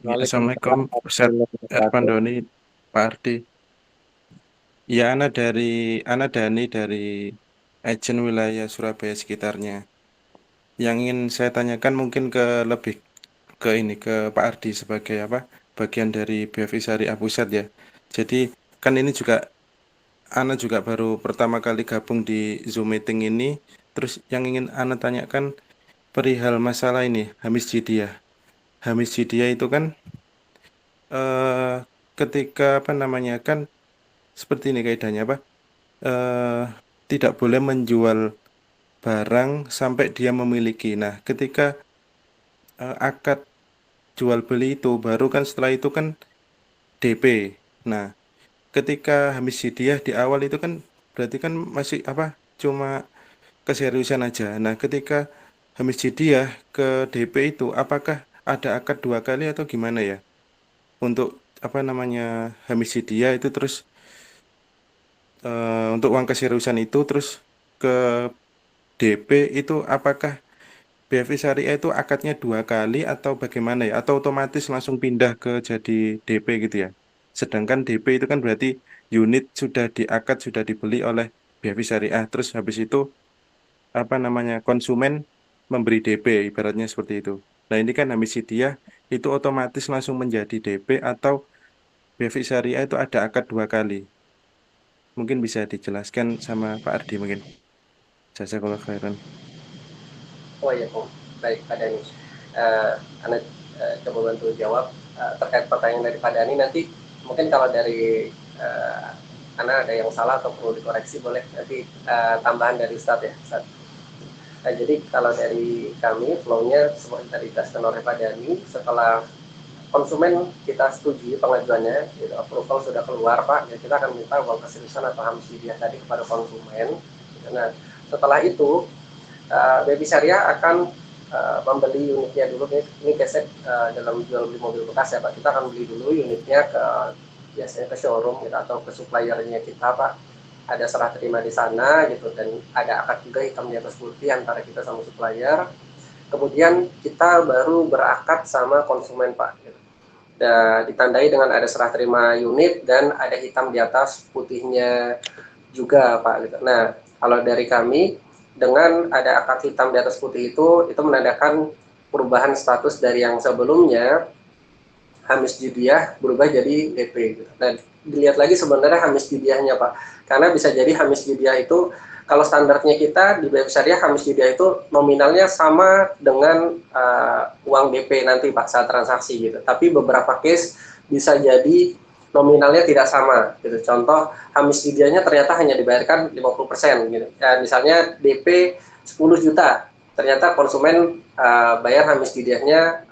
Ya, Waalaikumsalam Assalamualaikum Ustaz warahmatullahi Ervan wabarakatuh. Doni, Pak Ardi. Ya, Ana Dani dari Agen Wilayah Surabaya sekitarnya. Yang ingin saya tanyakan mungkin lebih ke ini ke Pak Ardi sebagai apa? Bagian dari BFI Syariah Pusat ya. Jadi kan ini juga Ana juga baru pertama kali gabung di Zoom meeting ini. Terus yang ingin Ana tanyakan perihal masalah ini, Hamis Jidiah. Hamis Jidiah itu kan eh ketika apa namanya kan seperti ini kaidahnya apa? eh, Tidak boleh menjual barang sampai dia memiliki. Nah, ketika akad jual beli itu baru kan setelah itu kan DP. Nah, ketika Hamis Sidiah di awal itu kan berarti kan masih apa? Cuma keseriusan aja. Nah, ketika Hamis Sidiah ke DP itu apakah ada akad dua kali atau gimana ya? Untuk apa namanya Hamis Sidiah itu terus untuk uang keseriusan itu terus ke DP itu apakah BFI Syariah itu akadnya dua kali atau bagaimana ya? Atau otomatis langsung pindah ke jadi DP gitu ya? Sedangkan DP itu kan berarti unit sudah diakad, sudah dibeli oleh BFI Syariah. Terus habis itu apa namanya konsumen memberi DP, ibaratnya seperti itu. Nah ini kan Hamis Sidiah itu otomatis langsung menjadi DP atau BFI Syariah itu ada akad dua kali. Mungkin bisa dijelaskan sama Pak Ardi mungkin. Jazakallah khairan. Oh iya, oh, baik Pak Dani. Anda coba bantu jawab terkait pertanyaan dari Pak Dani. Nanti mungkin kalau dari Anda ada yang salah atau perlu dikoreksi boleh nanti tambahan dari Ustadz ya. Ustadz. Nah, jadi kalau dari kami flow-nya seperti tadi dijelaskan oleh Pak Dani, setelah konsumen kita setujui pengajuannya, gitu, approval sudah keluar Pak, ya kita akan minta uang keseriusan atau hamsidiah tadi kepada konsumen. Nah, setelah itu Baby Syariah akan membeli unitnya dulu. Ini keset dalam jual beli mobil bekas ya Pak. Kita akan beli dulu unitnya ke biasanya ke showroom gitu, atau ke suppliernya kita Pak. Ada serah terima di sana gitu, dan ada akad juga hitam di atas putih antara kita sama supplier. Kemudian kita baru berakad sama konsumen Pak. Gitu. Dan ditandai dengan ada serah terima unit dan ada hitam di atas putihnya juga Pak. Gitu. Nah, kalau dari kami dengan ada akad hitam di atas putih itu menandakan perubahan status dari yang sebelumnya Hamis Judiah berubah jadi DP. Gitu. Dan dilihat lagi sebenarnya Hamis Judiahnya Pak, karena bisa jadi Hamis Judiah itu kalau standarnya kita di BF Syariah Hamis Judiah itu nominalnya sama dengan uang DP nanti Pak saat transaksi gitu. Tapi beberapa case bisa jadi nominalnya tidak sama gitu. Contoh Hamis Judiahnya ternyata hanya dibayarkan 50% gitu. Ya, misalnya DP 10 juta, ternyata konsumen bayar Hamis Judiahnya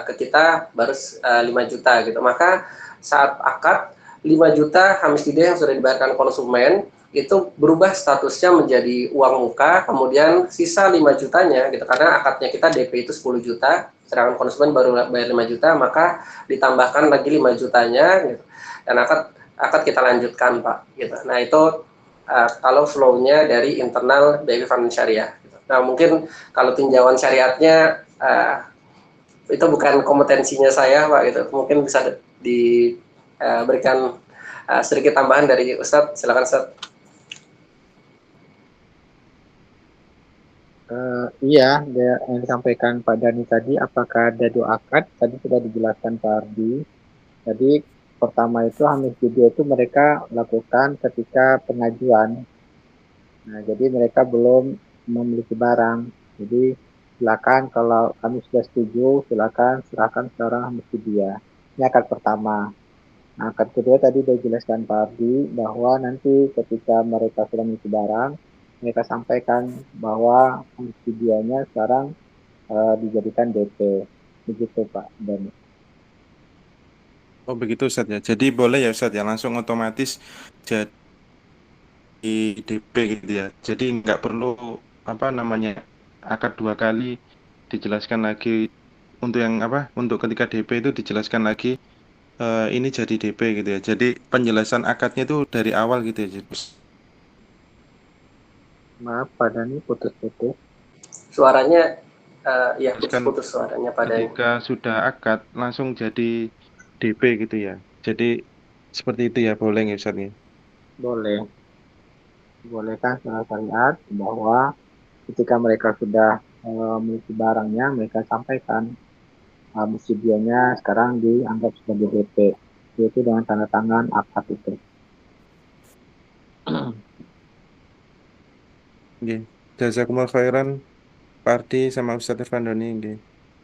ke kita baru 5 juta gitu. Maka saat akad 5 juta Hamis Judiah yang sudah dibayarkan konsumen itu berubah statusnya menjadi uang muka, kemudian sisa 5 jutanya gitu, karena akadnya kita DP itu 10 juta, sedangkan konsumen baru bayar 5 juta, maka ditambahkan lagi 5 jutanya gitu. Dan akad kita lanjutkan Pak gitu. Nah itu kalau flow-nya dari internal dari Fund Syariah gitu. Nah mungkin kalau tinjauan syariatnya itu bukan kompetensinya saya Pak gitu. Mungkin bisa diberikan sedikit tambahan dari Ustadz. Silakan Ustadz. Iya, yang disampaikan Pak Dani tadi, apakah ada dua akad? Tadi sudah dijelaskan Pak Ardi. Jadi pertama itu Hamis Judi itu mereka lakukan ketika pengajuan. Nah, jadi mereka belum memiliki barang. Jadi silakan kalau kami sudah setuju, silakan serahkan sekarang Hamis Judia. Ini akad pertama. Nah, akad kedua tadi sudah dijelaskan Pak Ardi bahwa nanti ketika mereka sudah memiliki barang, mereka sampaikan bahwa subsidianya sekarang dijadikan DP. Begitu Pak Dani. Oh begitu Ustaz ya. Jadi boleh ya Ustaz ya langsung otomatis jadi DP gitu ya. Jadi nggak perlu apa namanya akad dua kali dijelaskan lagi untuk yang apa untuk ketika DP itu dijelaskan lagi ini jadi DP gitu ya. Jadi penjelasan akadnya itu dari awal gitu ya. Maaf Pak Dani putus-putus. Suaranya Iya, Terus kan putus suaranya Pak Dani. ketika sudah akad langsung jadi DP gitu ya. Jadi seperti itu ya, boleh nggak Ustaz ya? Boleh, boleh kan secara syariat bahwa ketika mereka sudah memiliki barangnya, mereka sampaikan subsidianya sekarang dianggap sebagai DP, yaitu dengan tanda tangan akad itu. Nggih. Jazakumullah khairan Pak Ardi sama Ustaz Irfan Doni nggih.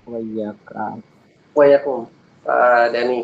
Oh iya, Kak. Waalaikumsalam Pak Dani.